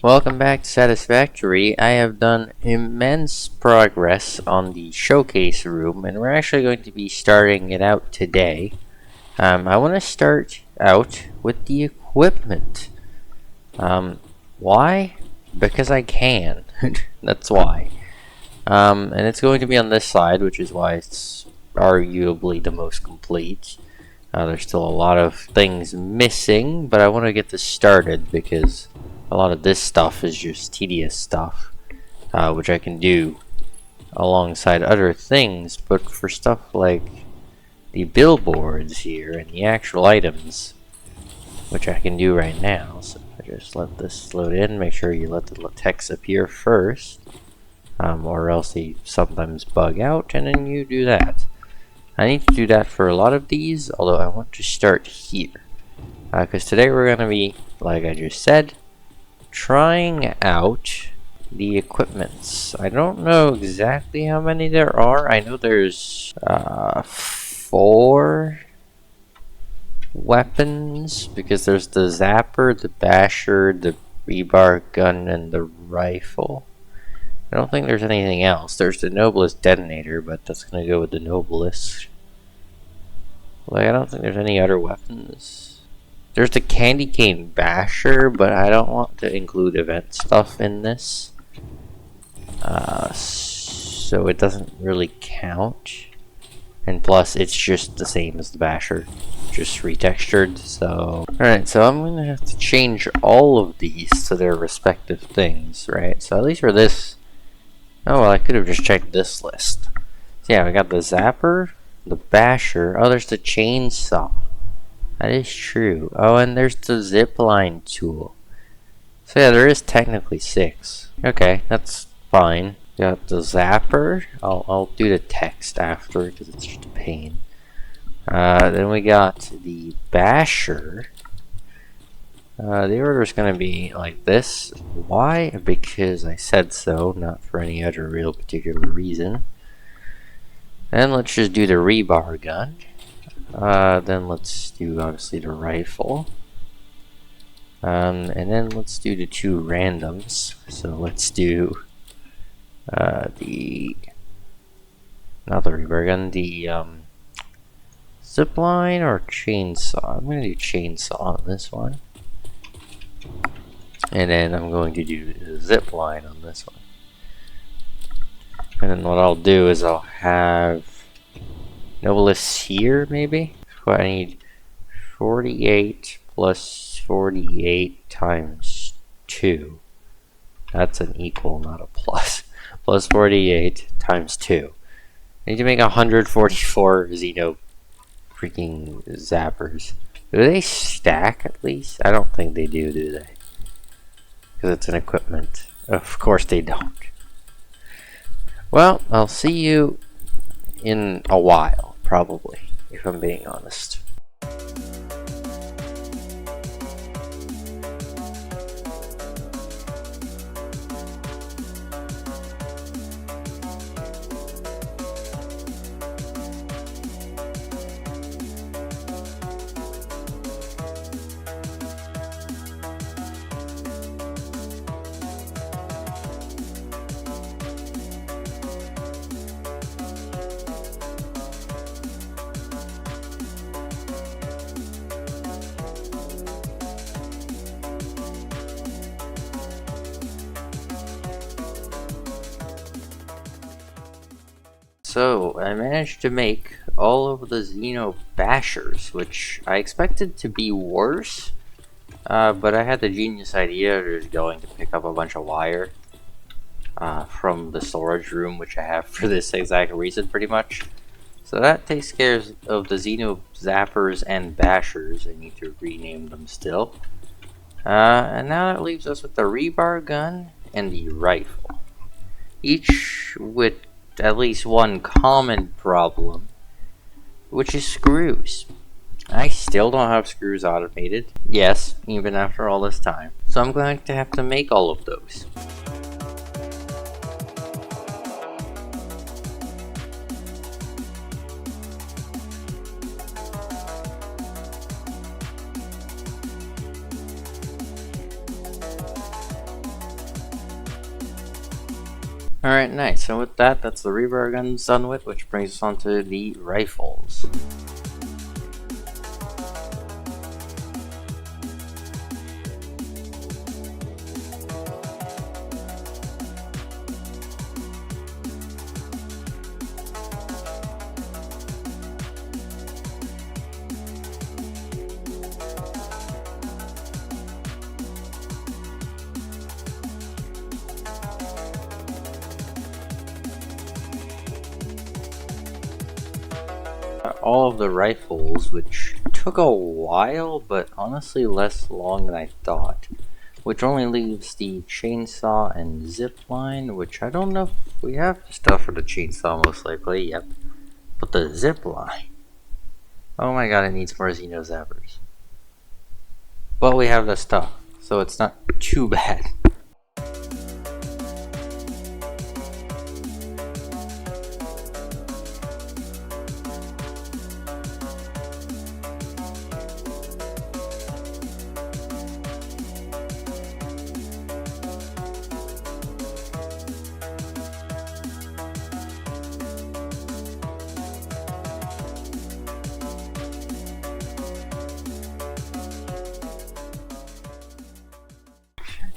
Welcome back to Satisfactory. I have done immense progress on the showcase room, and we're actually going to be starting it out today. I want to start out with the equipment. Why? Because I can. That's why. And it's going to be on this side, which is why it's arguably the most complete. There's still a lot of things missing, but I want to get this started because a lot of this stuff is just tedious stuff, which I can do alongside other things. But for stuff like the billboards here and the actual items, which I can do right now, so I just let this load in. Make sure you let the text appear first, or else they sometimes bug out, and then you do that. I need to do that for a lot of these, although I want to start here. Because today we're going to be, like I just said, trying out the equipments. I don't know exactly how many there are. I know there's 4 weapons, because there's the zapper, the basher, the rebar gun, and the rifle. I don't think there's anything else. There's the noblest detonator, but that's going to go with the noblest. Like, I don't think there's any other weapons. There's the candy cane basher, but I don't want to include event stuff in this. So it doesn't really count. And plus, it's just the same as the basher, just retextured, so... Alright, so I'm going to have to change all of these to their respective things, right? So at least for this... Oh, well, I could have just checked this list. So yeah, we got the zapper, the basher. Oh, there's the chainsaw. That is true. Oh, and there's the zipline tool. So yeah, there is technically 6. Okay, that's fine. Got the zapper. I'll do the text after because it's just a pain. Then we got the basher. The order is going to be like this. Why? Because I said so, not for any other real particular reason. And let's just do the rebar gun. Then let's do obviously the rifle. And then let's do the 2 randoms. So let's do not the rebar gun, the zipline or chainsaw. I'm going to do chainsaw on this one. And then I'm going to do the zip line on this one. And then what I'll do is I'll have Noblest here, maybe? What I need 48 plus 48 times 2. That's an equal, not a plus. Plus 48 times 2. I need to make 144 Xeno freaking zappers. Do they stack at least? I don't think they do they? Because it's an equipment. Of course they don't. Well, I'll see you in a while, probably, if I'm being honest. So, I managed to make all of the Xeno bashers, which I expected to be worse, but I had the genius idea of just going to pick up a bunch of wire from the storage room, which I have for this exact reason, pretty much. So that takes care of the Xeno zappers and bashers. I need to rename them still. And now that leaves us with the rebar gun and the rifle, each with at least one common problem, which is screws. I still don't have screws automated. Yes, even after all this time. So I'm going to have to make all of those. Alright, nice. So with that, that's the rebar guns done with, which brings us on to the rifles. All of the rifles, which took a while, but honestly less long than I thought. Which only leaves the chainsaw and zip line, which I don't know if we have stuff for the chainsaw, most likely, yep. But the zip line, oh my god, it needs more Xeno zappers. But we have the stuff, so it's not too bad.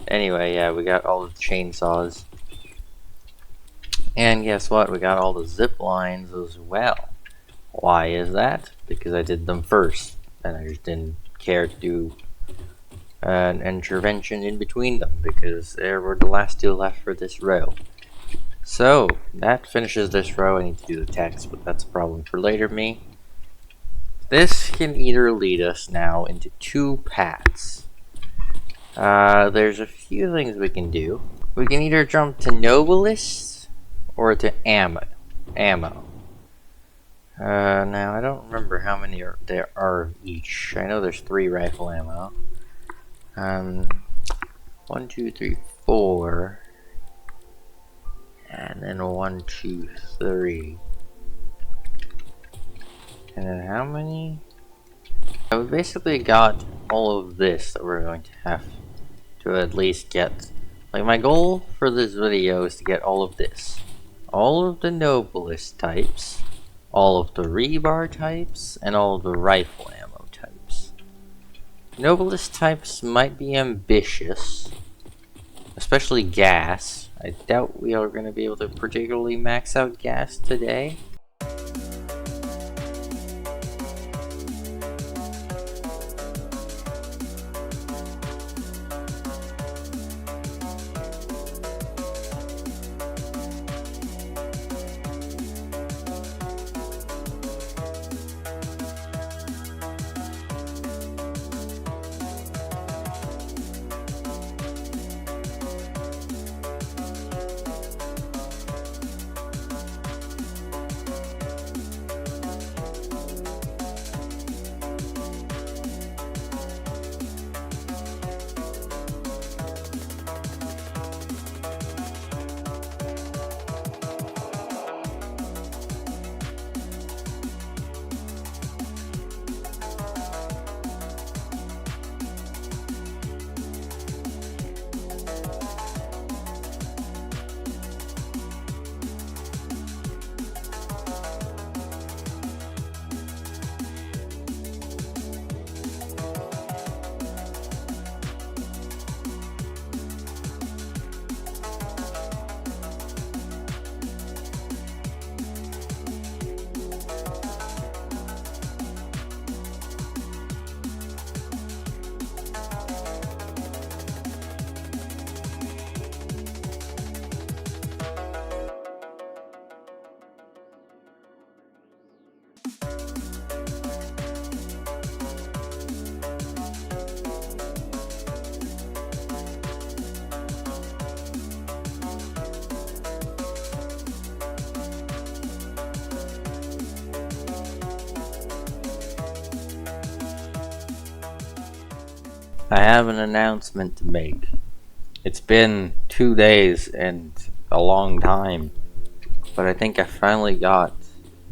Anyway, yeah, we got all the chainsaws. And guess what? We got all the zip lines as well. Why is that? Because I did them first, and I just didn't care to do an intervention in between them, because there were the last two left for this row. So, that finishes this row. I need to do the text, but that's a problem for later me. This can either lead us now into two paths. There's a few things we can do. We can either jump to Noblest or to ammo. Now I don't remember how many there are each. I know there's 3 rifle ammo. 1, 2, 3, 4, and then 1, 2, 3. And then how many? We basically got all of this that we're going to have to at least get. Like, my goal for this video is to get all of this. All of the Noblest types, all of the rebar types, and all of the rifle ammo types. Noblest types might be ambitious, especially gas. I doubt we are going to be able to particularly max out gas today. I have an announcement to make. It's been 2 days and a long time, but I think I finally got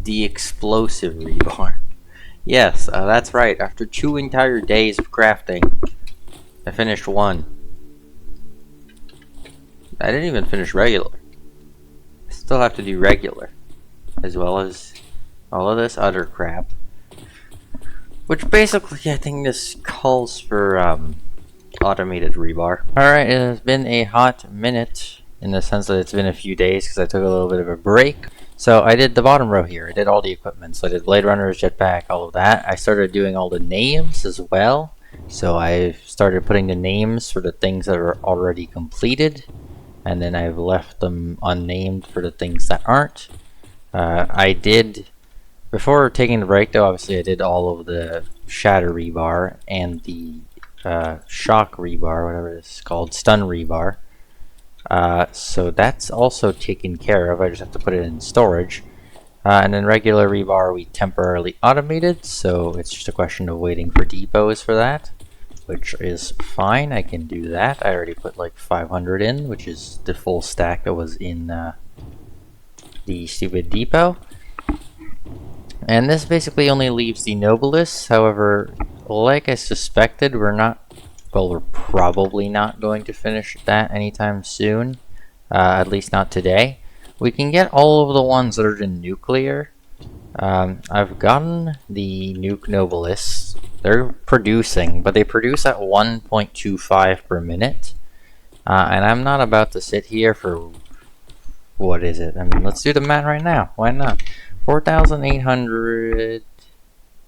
the explosive rebar. Yes, that's right. After 2 entire days of crafting, I finished one. I didn't even finish regular. still have to do regular, as well as all of this other crap. Which basically, I think this calls for automated rebar. Alright, it has been a hot minute, in the sense that it's been a few days because I took a little bit of a break. So I did the bottom row here. I did all the equipment. So I did Blade Runners, Jetpack, all of that. I started doing all the names as well. So I started putting the names for the things that are already completed. And then I've left them unnamed for the things that aren't. I did, before taking the break though, obviously I did all of the shatter rebar and the shock rebar, whatever it's called, stun rebar. So that's also taken care of. I just have to put it in storage. And then regular rebar we temporarily automated, so it's just a question of waiting for depots for that, which is fine. I can do that. I already put like 500 in, which is the full stack that was in the stupid depot. And this basically only leaves the Nobilis. However, like I suspected, we're probably not going to finish that anytime soon. At least not today. We can get all of the ones that are in nuclear. I've gotten the Nuke Nobilis. They're producing, but they produce at 1.25 per minute. And I'm not about to sit here for... What is it? I mean, let's do the math right now. Why not? 4,800...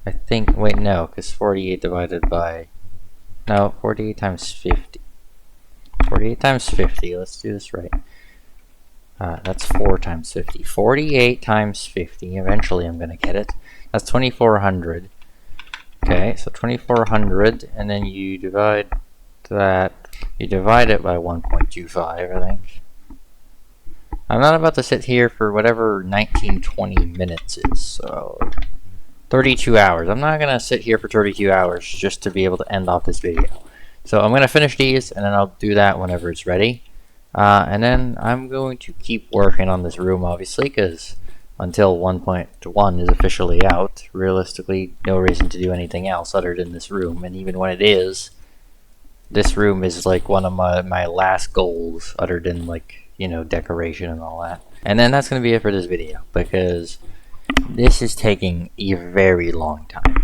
I think... Wait, no, because 48 divided by... No, 48 times 50. 48 times 50. Let's do this right. That's 4 times 50. 48 times 50. Eventually I'm going to get it. That's 2,400. Okay, so 2,400, and then you divide that. You divide it by 1.25, I think. I'm not about to sit here for whatever 19-20 minutes is, so 32 hours. I'm not going to sit here for 32 hours just to be able to end off this video. So I'm going to finish these, and then I'll do that whenever it's ready. And then I'm going to keep working on this room, obviously, because until 1.1 is officially out, realistically, no reason to do anything else other than this room. And even when it is, this room is like one of my last goals, other than, like, you know, decoration and all that. And then that's going to be it for this video, because this is taking a very long time.